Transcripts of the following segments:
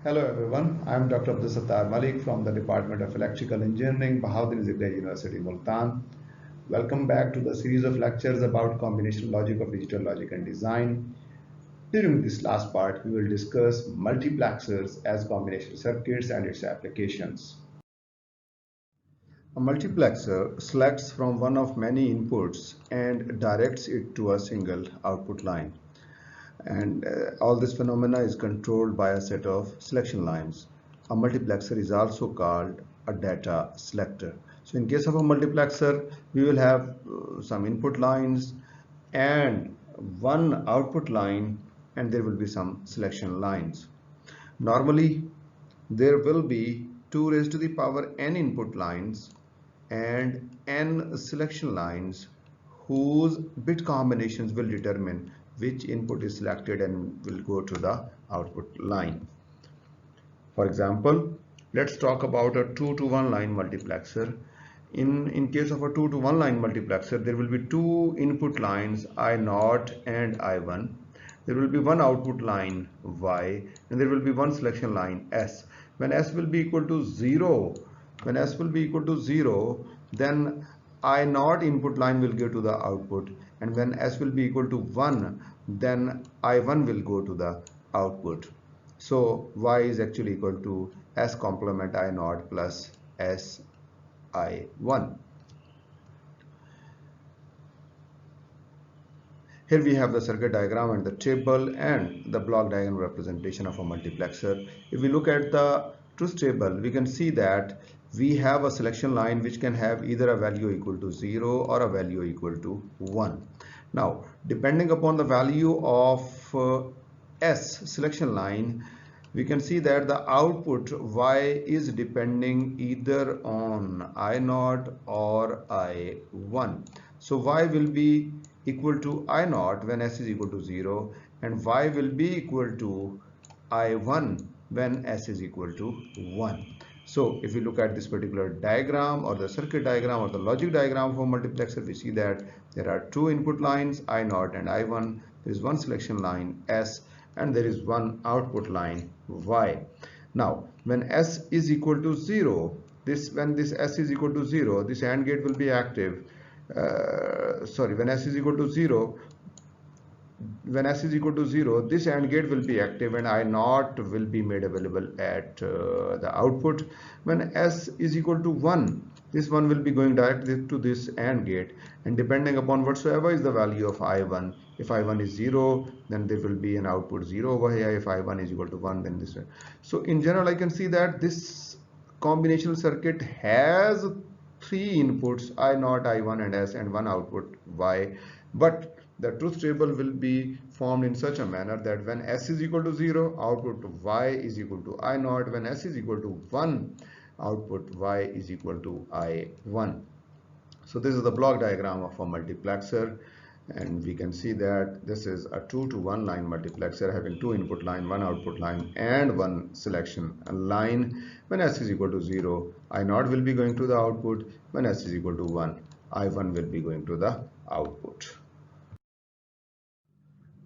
Hello everyone, I am Dr. Abdul Sattar Malik from the Department of Electrical Engineering, Bahauddin Zikri University, Multan. Welcome back to the series of lectures about combination logic of digital logic and design. During this last part, we will discuss multiplexers as combination circuits and its applications. A multiplexer selects from one of many inputs and directs it to a single output line. And all this phenomena is controlled by a set of selection lines. A multiplexer is also called a data selector. So in case of a multiplexer, we will have some input lines and one output line, and there will be some selection lines. Normally, there will be 2 raised to the power n input lines and n selection lines whose bit combinations will determine which input is selected and will go to the output line. For example, let's talk about a 2 to 1 line multiplexer. In case of a 2 to 1 line multiplexer, there will be two input lines I0 and I1. There will be one output line Y and there will be one selection line S. When S will be equal to 0, then I0 input line will go to the output, and when S will be equal to 1, then I1 will go to the output. So Y is actually equal to S complement I0 plus S I1. Here we have the circuit diagram and the table and the block diagram representation of a multiplexer. If we look at the truth table, we can see that we have a selection line which can have either a value equal to 0 or a value equal to 1. Now, depending upon the value of S selection line, we can see that the output Y is depending either on I0 or I1. So Y will be equal to I0 when S is equal to 0, and Y will be equal to I1 when S is equal to 1. So if we look at this particular diagram or the circuit diagram or the logic diagram for multiplexer, we see that there are two input lines I0 and I1. There is one selection line S and there is one output line Y. Now when S is equal to 0, when this S is equal to 0, this AND gate will be active. When S is equal to 0, this AND gate will be active and I0 will be made available at the output. When S is equal to 1, this one will be going directly to this AND gate, and depending upon whatsoever is the value of I1, if I1 is 0, then there will be an output 0 over here. If I1 is equal to 1, then this way. So in general, I can see that this combinational circuit has three inputs I0, I1 and S, and one output Y, but the truth table will be formed in such a manner that when S is equal to 0, output Y is equal to I0. When S is equal to 1, output Y is equal to I1. So this is the block diagram of a multiplexer, and we can see that this is a 2 to 1 line multiplexer having two input line, one output line and one selection line. When S is equal to 0, I0 will be going to the output. When S is equal to 1, I1 will be going to the output.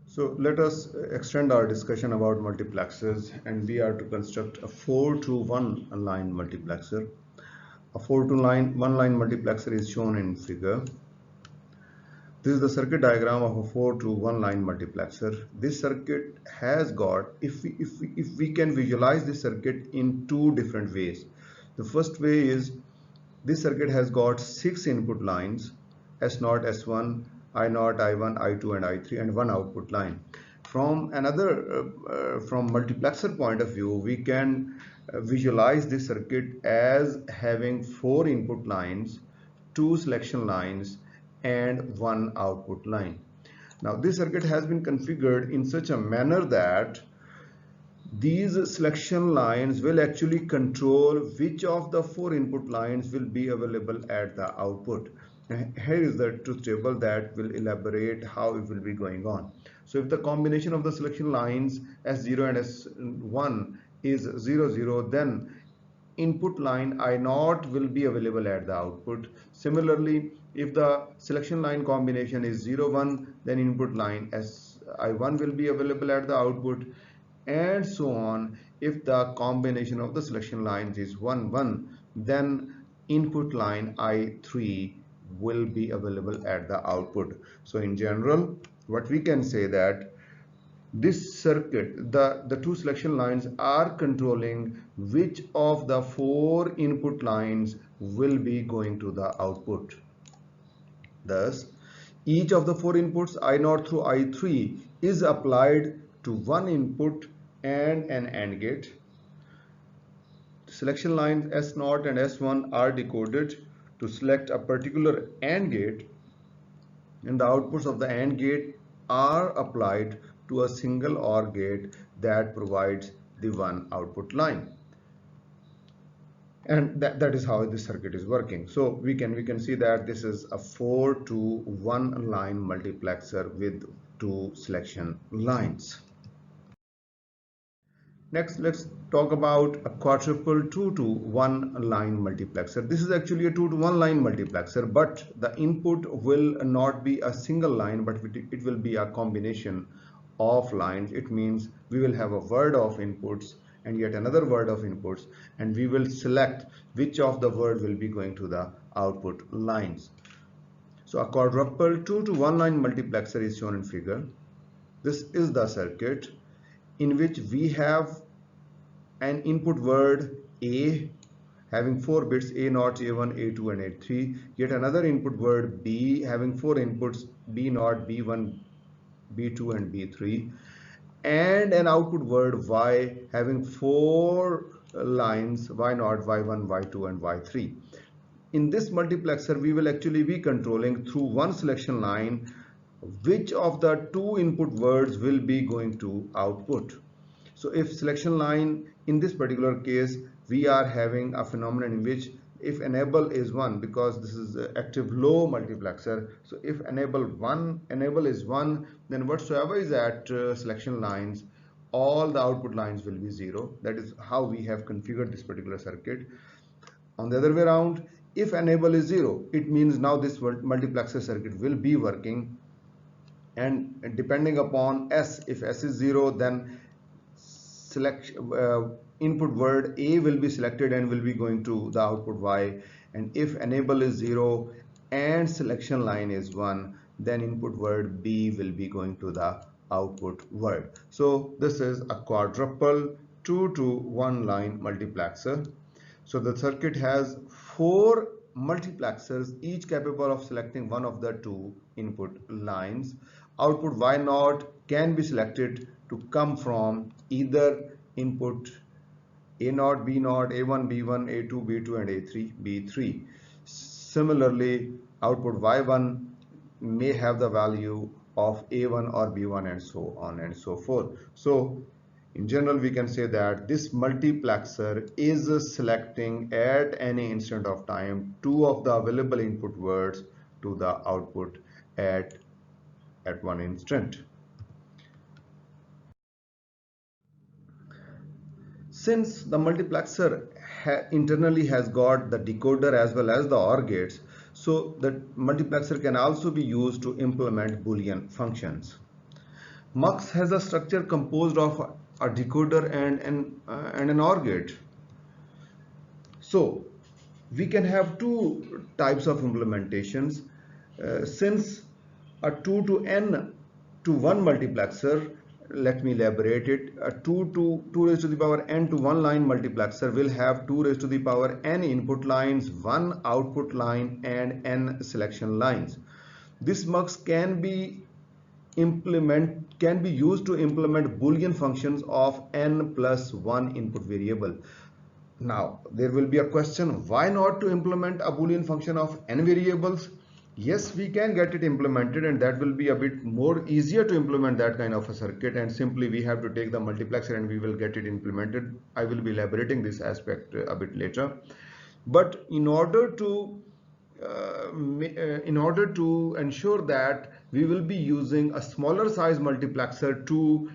So let us extend our discussion about multiplexers, and we are to construct a 4 to 1 line multiplexer. A 4 to 1 line multiplexer is shown in figure. This is the circuit diagram of a 4 to 1 line multiplexer. This circuit has got, if we can visualize this circuit in two different ways. The first way is this circuit has got 6 input lines, S0, S1, I0, I1, I2 and I3, and one output line. From multiplexer point of view, we can visualize this circuit as having 4 input lines, 2 selection lines and one output line. Now this circuit has been configured in such a manner that these selection lines will actually control which of the 4 input lines will be available at the output. Here is the truth table that will elaborate how it will be going on. So if the combination of the selection lines S0 and S1 is 0, 0, then input line I0 will be available at the output. Similarly, if the selection line combination is 0, 1, then input line I1 will be available at the output, and so on. if the combination of the selection lines is 1 1, then input line I3 will be available at the output. So in general, what we can say that this circuit, the two selection lines are controlling which of the four input lines will be going to the output. Thus, each of the four inputs I0 through I3 is applied to one input and an AND gate. Selection lines S0 and S1 are decoded to select a particular AND gate, and the outputs of the AND gate are applied to a single OR gate that provides the one output line. And that is how this circuit is working. So we can see that this is a 4 to 1 line multiplexer with two selection lines. Next, let's talk about a quadruple 2 to 1 line multiplexer. This is actually a 2 to 1 line multiplexer, but the input will not be a single line, but it will be a combination of lines. It means we will have a word of inputs and yet another word of inputs, and we will select which of the word will be going to the output lines. So a quadruple 2 to 1 line multiplexer is shown in figure. This is the circuit in which we have an input word A having 4 bits, A0, A1, A2 and A3, yet another input word B having 4 inputs, B0, B1, B2 and B3, and an output word Y having 4 lines, Y0, Y1, Y2 and Y3. In this multiplexer, we will actually be controlling through one selection line which of the two input words will be going to output. So if selection line, in this particular case, we are having a phenomenon in which if enable is 1, because this is active low multiplexer, so if enable is 1, then whatsoever is at selection lines, all the output lines will be 0. That is how we have configured this particular circuit. On the other way around, if enable is 0, it means now this multiplexer circuit will be working, and depending upon S, if S is 0, then select input word A will be selected and will be going to the output Y, and if enable is 0 and selection line is 1, then input word B will be going to the output word. So this is a quadruple 2 to 1 line multiplexer. So the circuit has 4 multiplexers, each capable of selecting one of the two input lines. Output Y0 can be selected to come from either input A0, B0, A1, B1, A2, B2 and A3, B3. Similarly, output Y1 may have the value of A1 or B1 and so on and so forth. So in general, we can say that this multiplexer is selecting at any instant of time two of the available input words to the output at one instant. Since the multiplexer internally has got the decoder as well as the OR gates, so the multiplexer can also be used to implement Boolean functions. MUX has a structure composed of a decoder and an OR gate. So we can have two types of implementations. Since a 2 to n to 1 multiplexer, let me elaborate it, a 2 raised to the power n to 1 line multiplexer will have 2 raised to the power n input lines, 1 output line and n selection lines. This MUX can be used to implement Boolean functions of n plus 1 input variable. Now there will be a question, why not to implement a Boolean function of n variables? Yes, we can get it implemented, and that will be a bit more easier to implement that kind of a circuit, and simply we have to take the multiplexer and we will get it implemented. I will be elaborating this aspect a bit later. But in order to ensure that we will be using a smaller size multiplexer to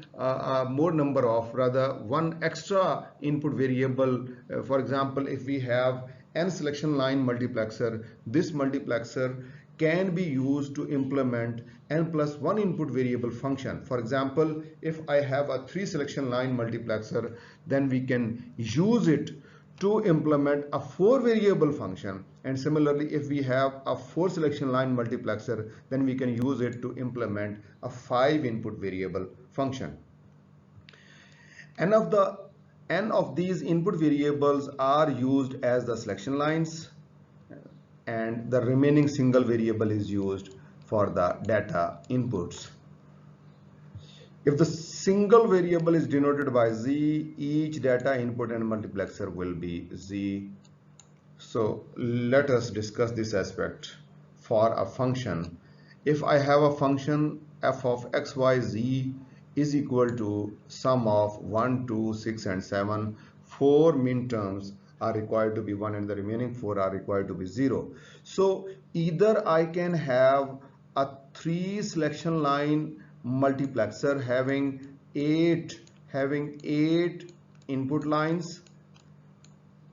more number of, rather one extra input variable. For example, if we have n selection line multiplexer, this multiplexer can be used to implement n plus 1 input variable function. For example, if I have a 3 selection line multiplexer, then we can use it to implement a 4 variable function, and similarly if we have a 4 selection line multiplexer, then we can use it to implement a 5 input variable function. N of these input variables are used as the selection lines, and the remaining single variable is used for the data inputs. If the single variable is denoted by z, each data input and multiplexer will be z. So let us discuss this aspect for a function. If I have a function f of x, y, z is equal to sum of 1, 2, 6 and 7, 4 minterms are required to be 1 and the remaining 4 are required to be 0. So either I can have a 3 selection line multiplexer having 8 input lines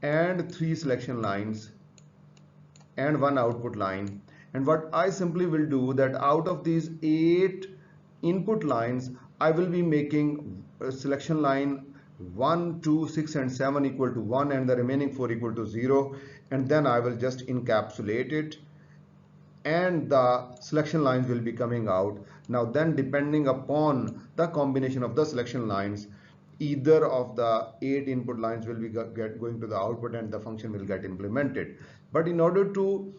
and 3 selection lines and 1 output line, and what I simply will do that out of these 8 input lines I will be making selection line 1, 2, 6 and 7 equal to 1 and the remaining 4 equal to 0, and then I will just encapsulate it and the selection lines will be coming out. Now then, depending upon the combination of the selection lines, either of the 8 input lines will be going to the output and the function will get implemented. But in order to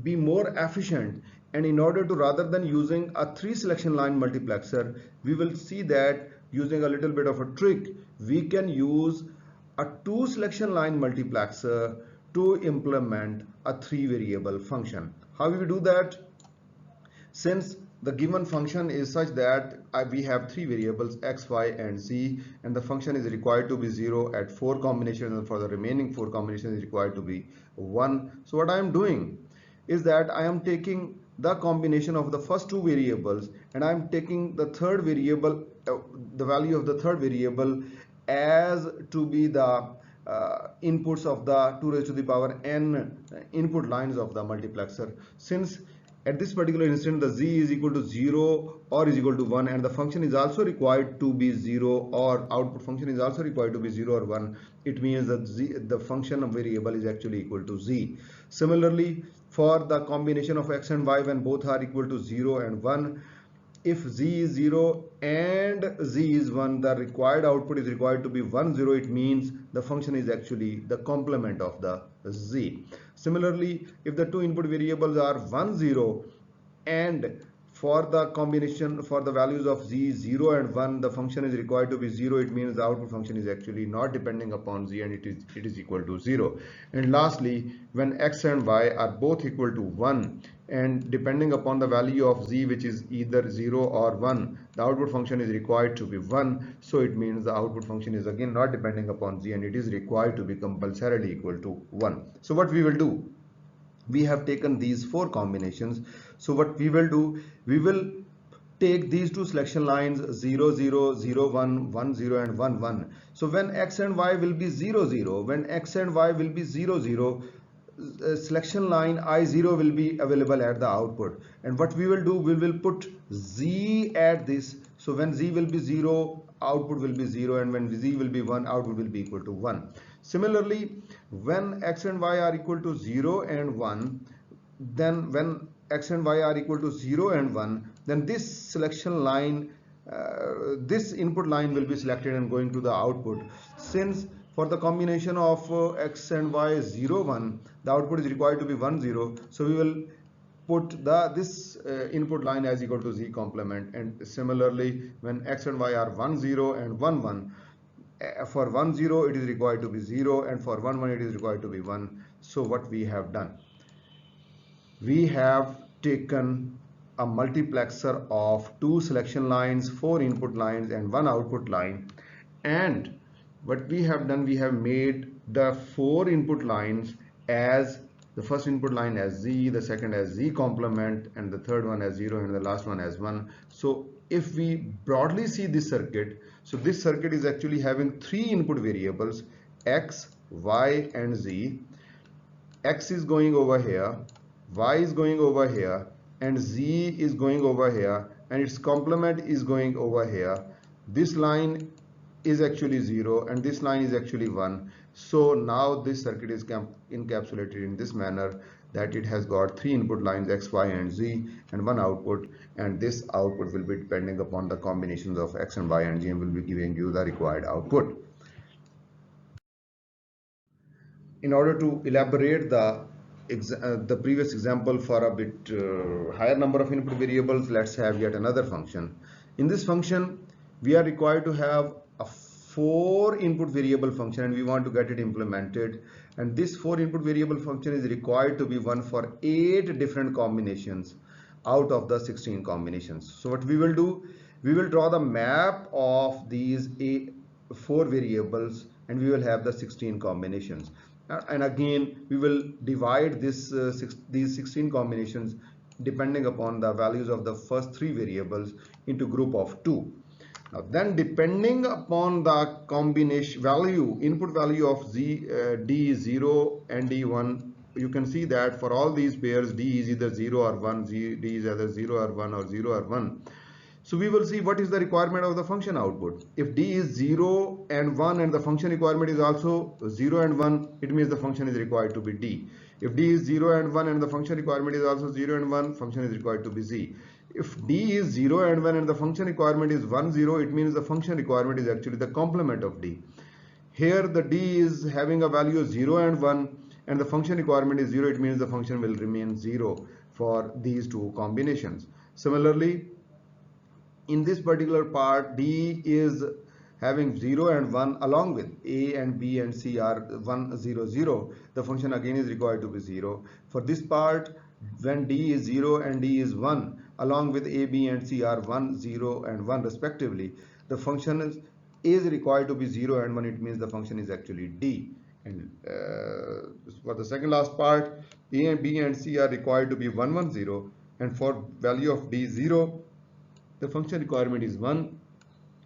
be more efficient, and in order to, rather than using a 3 selection line multiplexer, we will see that using a little bit of a trick, we can use a 2 selection line multiplexer to implement a 3 variable function. How do we do that? Since the given function is such that we have 3 variables x, y and z, and the function is required to be 0 at 4 combinations, and for the remaining 4 combinations is required to be 1. So what I am doing is that I am taking the combination of the first 2 variables and I am taking the third variable, the value of the third variable as to be the inputs of the 2 raised to the power n input lines of the multiplexer. Since at this particular instant the z is equal to 0 or is equal to 1 and the function is also required to be 0 or output function is also required to be 0 or 1, it means that the function of variable is actually equal to z. Similarly, for the combination of x and y when both are equal to 0 and 1, if z is 0 and z is 1, the required output is required to be 1, 0. It means the function is actually the complement of the z. Similarly, if the 2 input variables are 1, 0 and for the combination for the values of z 0 and 1, the function is required to be 0. It means the output function is actually not depending upon z and it is equal to 0. And lastly, when x and y are both equal to 1 and depending upon the value of z, which is either 0 or 1, the output function is required to be 1. So it means the output function is again not depending upon z and it is required to be compulsorily equal to 1. So what we will do, we have taken these 4 combinations. So what we will do, we will take these 2 selection lines 0, 0, 0, 1, 1, 0 and 1, 1. So when x and y will be 0, 0, when x and y will be 0, 0, selection line I0 will be available at the output, and what we will do, we will put z at this. So when z will be 0, output will be 0, and when z will be 1, output will be equal to 1. Similarly, when x and y are equal to 0 and 1, then when x and y are equal to 0 and 1, then this selection line, this input line will be selected and going to the output. Since for the combination of x and y 0, 1, the output is required to be 1, 0. So we will put this input line as equal to z complement. And similarly, when x and y are 1, 0 and 1, 1, for 1, 0 it is required to be 0 and for 1, 1 it is required to be 1. So what we have done, we have taken a multiplexer of 2 selection lines, 4 input lines and 1 output line, and what we have done, we have made the 4 input lines as the first input line as z, the second as z complement, and the third one as 0 and the last one as 1. So if we broadly see this circuit, so this circuit is actually having 3 input variables x, y and z. X is going over here, y is going over here, and z is going over here, and its complement is going over here. This line is actually 0 and this line is actually 1. So now this circuit is encapsulated in this manner, that it has got three input lines x, y and z and one output, and this output will be depending upon the combinations of x and y and z and will be giving you the required output. In order to elaborate the previous example for a bit higher number of input variables, let's have yet another function. In this function, we are required to have a 4 input variable function and we want to get it implemented. And this 4 input variable function is required to be one for 8 different combinations out of the 16 combinations. So what we will do, we will draw the map of these 4 variables and we will have the 16 combinations. And again we will divide these 16 combinations depending upon the values of the first 3 variables into group of 2. Now then, depending upon the combination value, input value of D0 and D1, you can see that for all these pairs D is either 0 or 1, D is either 0 or 1 or 0 or 1. So we will see what is the requirement of the function output. If D is 0 and 1 and the function requirement is also 0 and 1, it means the function is required to be D. If D is 0 and 1 and the function requirement is also 0 and 1, function is required to be Z. If D is 0 and 1 and the function requirement is 1, 0, it means the function requirement is actually the complement of D. Here the D is having a value of 0 and 1 and the function requirement is 0, it means the function will remain 0 for these two combinations. Similarly, in this particular part, D is having 0 and 1 along with A and B and C are 1, 0, 0. The function again is required to be 0. For this part, when D is 0 and D is 1 along with A, B and C are 1, 0 and 1 respectively, the function is required to be 0 and 1. It means the function is actually D. And for the second last part, A and B and C are required to be 1, 1, 0, and for value of D 0, the function requirement is 1.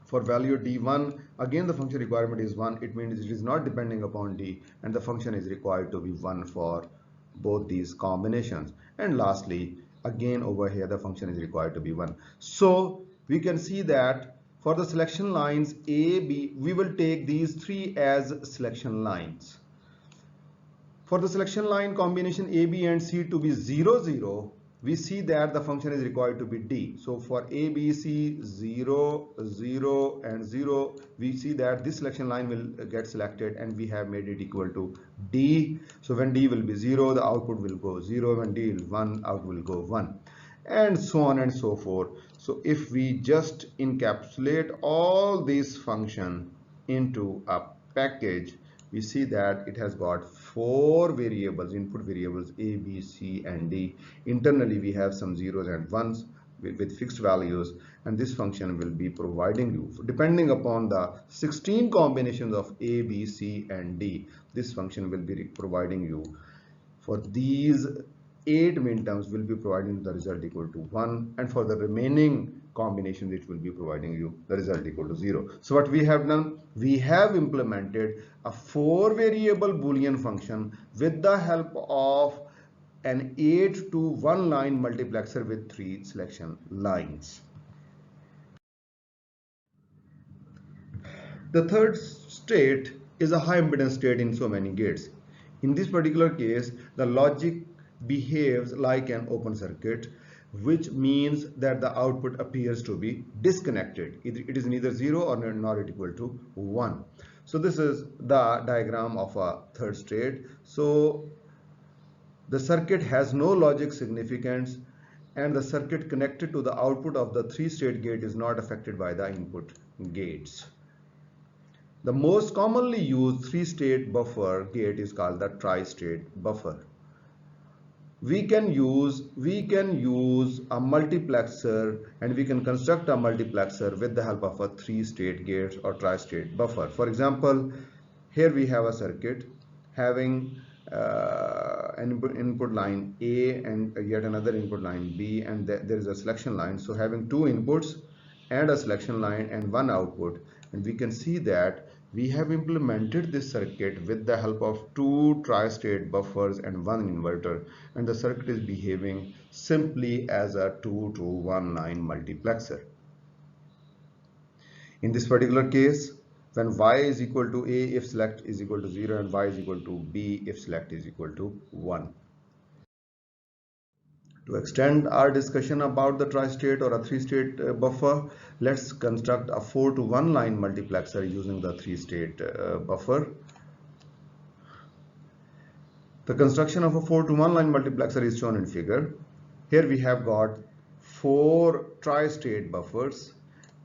For value D1, again the function requirement is 1. It means it is not depending upon D and the function is required to be 1 for both these combinations. And lastly, again over here the function is required to be 1. So we can see that for the selection lines A, B, we will take these 3 as selection lines. For the selection line combination A, B and C to be 0, 0, we see that the function is required to be D. So for A, B, C, 0, 0 and 0, we see that this selection line will get selected and we have made it equal to D. So when D will be 0, the output will go 0. When D is 1, output will go 1. And so on and so forth. So if we just encapsulate all these functions into a package, we see that it has got 4 variables, input variables A, B, C and D. Internally we have some zeros and ones with fixed values, and this function will be providing you, depending upon the 16 combinations of A, B, C and D, this function will be providing you for these 8 minterms will be providing the result equal to 1, and for the remaining combinations it will be providing you the result equal to 0. So what we have done, we have implemented a 4 variable Boolean function with the help of an 8 to 1 line multiplexer with 3 selection lines. The third state is a high impedance state in so many gates. In this particular case, the logic behaves like an open circuit, which means that the output appears to be disconnected. It is neither 0 or nor it equal to 1. So this is the diagram of a third state. So the circuit has no logic significance and the circuit connected to the output of the 3-state gate is not affected by the input gates. The most commonly used 3-state buffer gate is called the tri-state buffer. We can use a multiplexer and we can construct a multiplexer with the help of a 3-state gate or tri-state buffer. For example, here we have a circuit having an input line A and yet another input line B, and there is a selection line. So having 2 inputs and a selection line and 1 output, and we can see that We have implemented this circuit with the help of two tri-state buffers and one inverter, and the circuit is behaving simply as a 2 to 1 line multiplexer. In this particular case, when y is equal to a if select is equal to 0 and y is equal to b if select is equal to 1. To extend our discussion about the tri-state or a three-state buffer, let's construct a 4 to 1 line multiplexer using the three-state buffer. The construction of a 4 to 1 line multiplexer is shown in figure. Here we have got 4 tri-state buffers,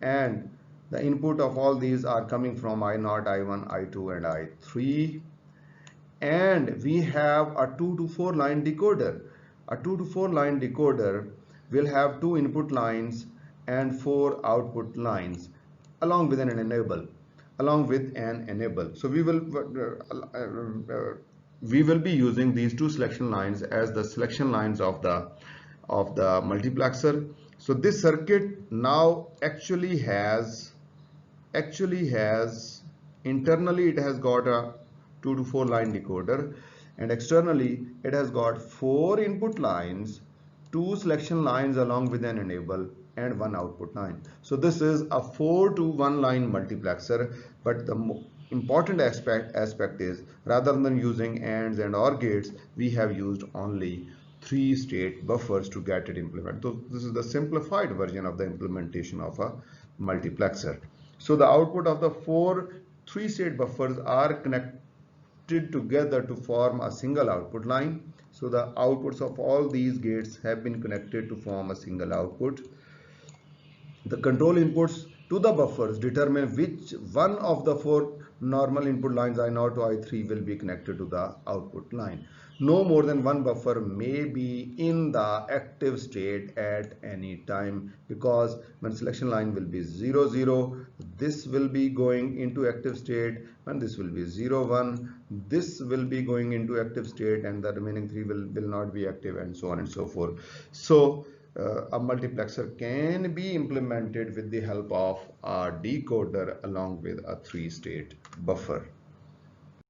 and the input of all these are coming from I0, I1, I2 and I3. And we have a 2 to 4 line decoder. A 2 to 4 line decoder will have 2 input lines and 4 output lines along with an enable. So we will be using these two selection lines as the selection lines of the multiplexer. So this circuit now actually has internally it has got a 2 to 4 line decoder, and externally it has got 4 input lines, 2 selection lines along with an enable and 1 output line. So this is a 4 to 1 line multiplexer, but the important aspect is rather than using ANDs and OR gates, we have used only 3-state buffers to get it implemented. So this is the simplified version of the implementation of a multiplexer. So the output of the 4 3-state buffers are connected together to form a single output line. So the outputs of all these gates have been connected to form a single output. The control inputs to the buffers determine which one of the 4 normal input lines I0 to I3 will be connected to the output line. No more than one buffer may be in the active state at any time, because when selection line will be 0 0, this will be going into active state. When this will be 0 1, this will be going into active state, and the remaining 3 will not be active, and so on and so forth. So a multiplexer can be implemented with the help of a decoder along with a 3-state buffer.